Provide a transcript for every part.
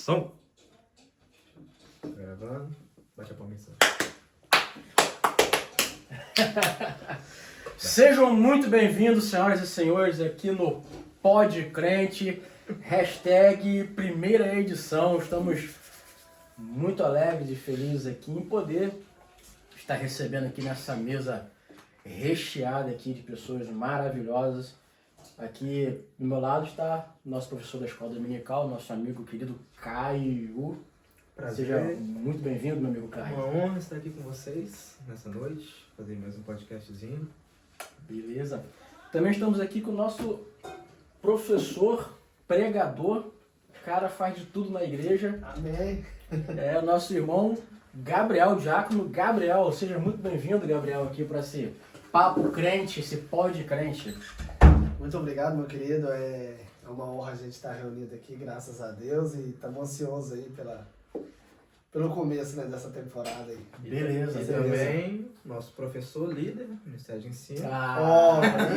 Som. Gravando. Bate a palma. Sejam muito bem-vindos, senhoras e senhores, aqui no Pod Crente, hashtag primeira edição. Estamos muito alegres e felizes aqui em poder estar recebendo aqui nessa mesa recheada aqui de pessoas maravilhosas. Aqui do meu lado está o nosso professor da escola dominical, nosso amigo querido Caio. Prazer. Seja muito bem-vindo, meu amigo Caio. Uma honra estar aqui com vocês nessa noite, fazer mais um podcastzinho. Beleza. Também estamos aqui com o nosso professor, pregador, cara faz de tudo na igreja. Amém. É o nosso irmão Gabriel, diácono Gabriel. Seja muito bem-vindo, Gabriel, aqui para esse papo crente, esse pod crente. Muito obrigado, meu querido. É uma honra a gente estar reunido aqui, graças a Deus. E estamos ansiosos aí pelo começo, né, dessa temporada aí. Beleza. E também nosso professor líder, Ministério de Ensino.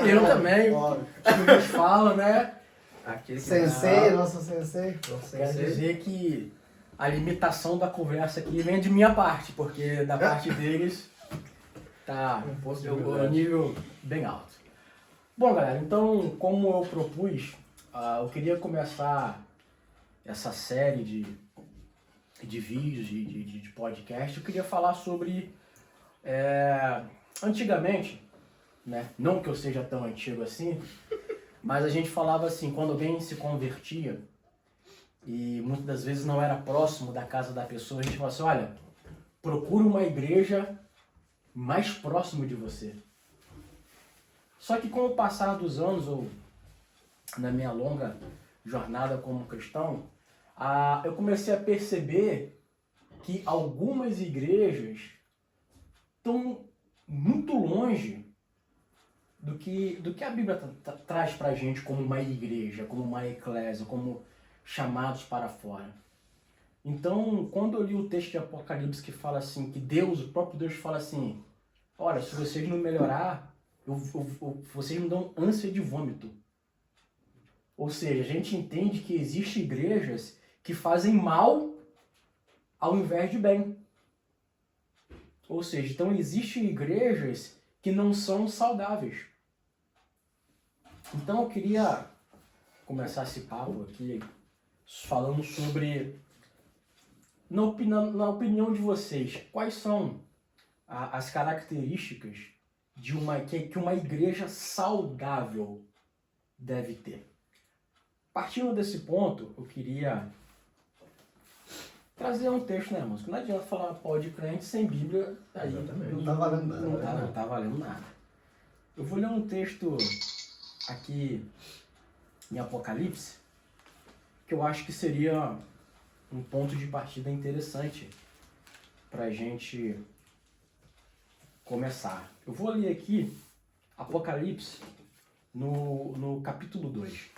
Eu também. Óbvio. A gente fala, né? Aquele que Sensei, nosso sensei. nosso Quero sensei. dizer que a limitação da conversa aqui vem de minha parte, porque da parte deles tá Um posto de o humildade. nível bem alto. Bom, galera, então, como eu propus, eu queria começar essa série de vídeos, de podcast. Eu queria falar sobre, antigamente, né? Não que eu seja tão antigo assim, mas a gente falava assim, quando alguém se convertia, e muitas das vezes não era próximo da casa da pessoa, a gente falava assim, olha, procura uma igreja mais próximo de você. Só que com o passar dos anos, ou na minha longa jornada como cristão, eu comecei a perceber que algumas igrejas estão muito longe do que a Bíblia traz pra gente como uma igreja, como uma eclésia, como chamados para fora. Então, quando eu li o texto de Apocalipse que fala assim, que Deus, o próprio Deus fala assim, olha, se vocês não melhorar, vocês me dão ânsia de vômito. Ou seja, a gente entende que existem igrejas que fazem mal ao invés de bem. Ou seja, então existem igrejas que não são saudáveis. Então eu queria começar esse papo aqui falando sobre, na opinião de vocês, quais são as características que uma igreja saudável deve ter. Partindo desse ponto, eu queria trazer um texto, né, irmãos? Não adianta falar pod crente sem Bíblia, aí Exatamente. Não tá valendo nada. Não tá valendo nada. Eu vou ler um texto aqui em Apocalipse, que eu acho que seria um ponto de partida interessante pra gente começar. Eu vou ler aqui Apocalipse no capítulo 2.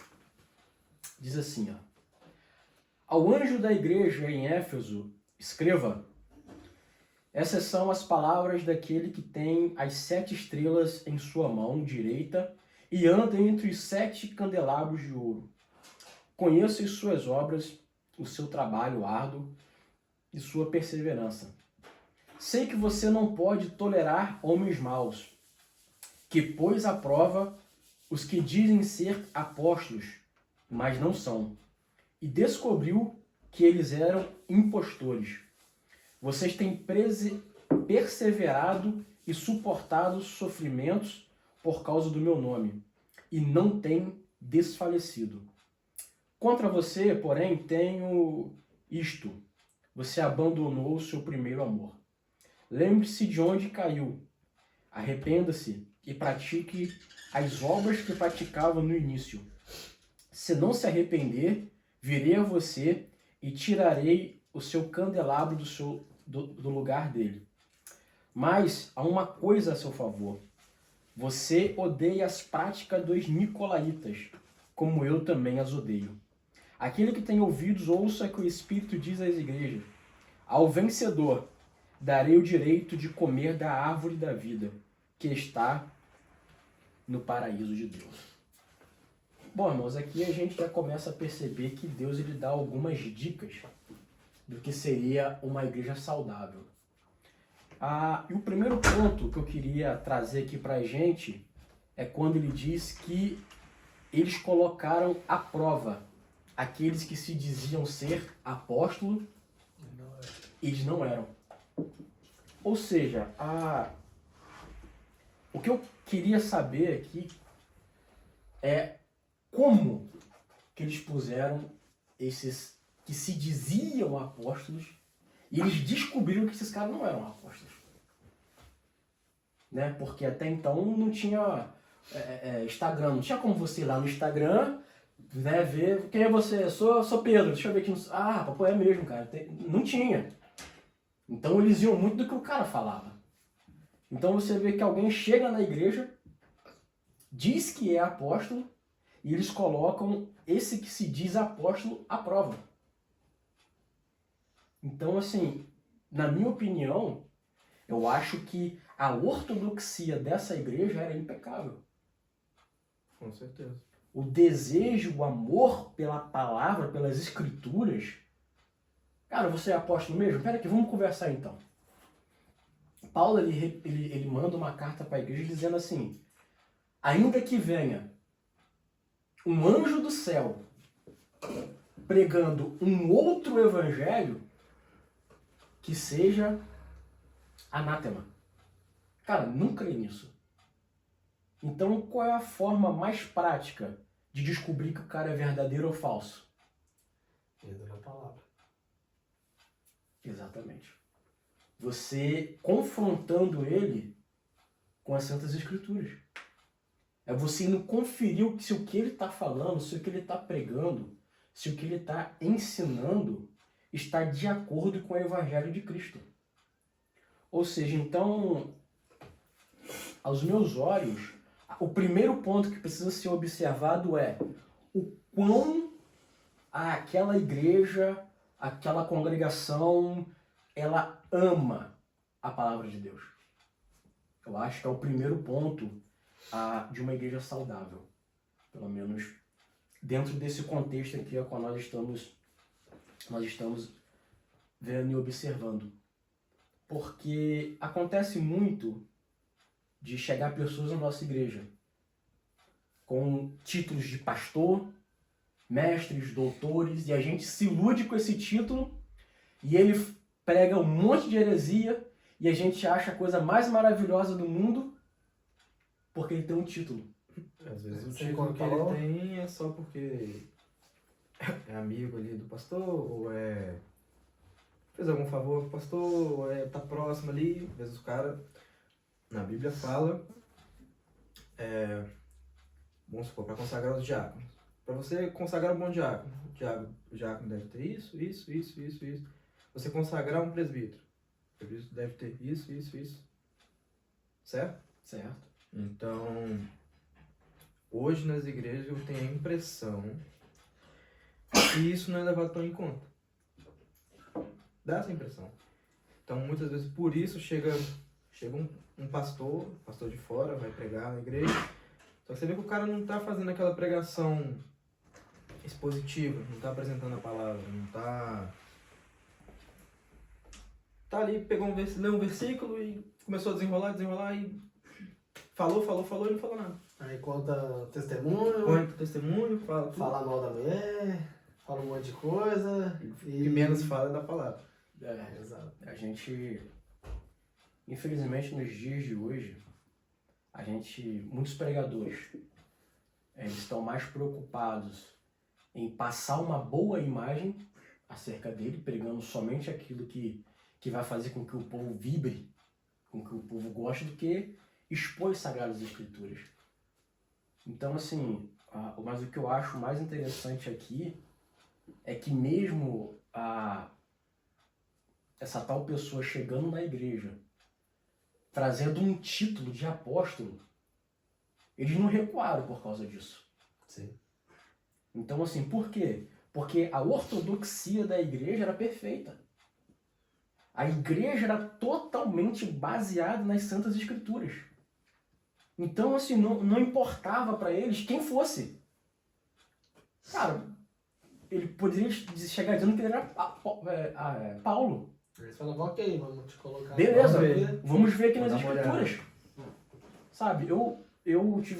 Diz assim, ó. Ao anjo da igreja em Éfeso, escreva: essas são as palavras daquele que tem as 7 estrelas em sua mão direita e anda entre os 7 candelabros de ouro. Conheço as suas obras, o seu trabalho árduo e sua perseverança. Sei que você não pode tolerar homens maus, que pôs à prova os que dizem ser apóstolos, mas não são, e descobriu que eles eram impostores. Vocês têm perseverado e suportado sofrimentos por causa do meu nome, e não têm desfalecido. Contra você, porém, tenho isto: você abandonou o seu primeiro amor. Lembre-se de onde caiu, arrependa-se e pratique as obras que praticava no início. Se não se arrepender, virei a você e tirarei o seu candelabro do lugar dele. Mas há uma coisa a seu favor. Você odeia as práticas dos nicolaítas, como eu também as odeio. Aquele que tem ouvidos, ouça o que o Espírito diz às igrejas. Ao vencedor, darei o direito de comer da árvore da vida, que está no paraíso de Deus. Bom, irmãos, aqui a gente já começa a perceber que Deus ele dá algumas dicas do que seria uma igreja saudável. E o primeiro ponto que eu queria trazer aqui pra gente é quando ele diz que eles colocaram à prova aqueles que se diziam ser apóstolos, eles não eram. Ou seja, o que eu queria saber aqui é como que eles puseram esses que se diziam apóstolos e eles descobriram que esses caras não eram apóstolos. Né? Porque até então não tinha Instagram, não tinha como você ir lá no Instagram, né, ver quem é você. Sou Pedro, deixa eu ver aqui. Papo, é mesmo, cara. Não tinha. Então eles iam muito do que o cara falava. Então você vê que alguém chega na igreja, diz que é apóstolo, e eles colocam esse que se diz apóstolo à prova. Então, assim, na minha opinião, eu acho que a ortodoxia dessa igreja era impecável. Com certeza. O desejo, o amor pela palavra, pelas escrituras. Cara, você é apóstolo mesmo? Pera aqui, vamos conversar então. Paulo, ele manda uma carta para a igreja dizendo assim: ainda que venha um anjo do céu pregando um outro evangelho, que seja anátema. Cara, não creio nisso. Então, qual é a forma mais prática de descobrir que o cara é verdadeiro ou falso? Indo na palavra. Exatamente. Você confrontando ele com as Santas Escrituras. É você indo conferir se o que ele está falando, se o que ele está pregando, se o que ele está ensinando está de acordo com o Evangelho de Cristo. Ou seja, então, aos meus olhos, o primeiro ponto que precisa ser observado é o quão aquela igreja, aquela congregação, ela ama a palavra de Deus. Eu acho que é o primeiro ponto de uma igreja saudável. Pelo menos dentro desse contexto aqui a qual nós estamos vendo e observando. Porque acontece muito de chegar pessoas na nossa igreja com títulos de pastor, mestres, doutores, e a gente se ilude com esse título e ele prega um monte de heresia e a gente acha a coisa mais maravilhosa do mundo porque ele tem um título. Às vezes o Você título que falou? ele tem é só porque é amigo ali do pastor, ou fez algum favor pro pastor, ou tá próximo ali. Às vezes o cara, na Bíblia fala, vamos supor, para consagrar os diáconos. Para você consagrar um bom diácono, o diácono deve ter isso. Você consagrar um presbítero, o presbítero deve ter isso. Certo? Certo. Então, hoje nas igrejas eu tenho a impressão que isso não é levado tão em conta. Dá essa impressão. Então, muitas vezes, por isso, chega um pastor de fora, vai pregar na igreja. Só que você vê que o cara não está fazendo aquela pregação expositiva, não está apresentando a palavra, não está... Tá ali, leu um versículo e começou a desenrolar e falou e não falou nada. Aí conta testemunho, Põe pro testemunho, fala tudo. fala mal da mulher, fala um monte de coisa. O que menos fala é da palavra. Exato. A gente, infelizmente, nos dias de hoje, muitos pregadores, eles estão mais preocupados em passar uma boa imagem acerca dele, pregando somente aquilo que vai fazer com que o povo vibre, com que o povo goste, do que expor as Sagradas Escrituras. Então, assim, mas o que eu acho mais interessante aqui é que mesmo essa tal pessoa chegando na igreja, trazendo um título de apóstolo, eles não recuaram por causa disso. Sim. Então, assim, por quê? Porque a ortodoxia da igreja era perfeita. A igreja era totalmente baseada nas Santas Escrituras. Então, assim, não importava para eles quem fosse. Cara, ele poderia chegar dizendo que ele era Paulo. Eles falavam, ok, vamos te colocar. Beleza, Vamos ver. vamos ver aqui nas Vamos dar uma olhada. escrituras. Sabe, eu tive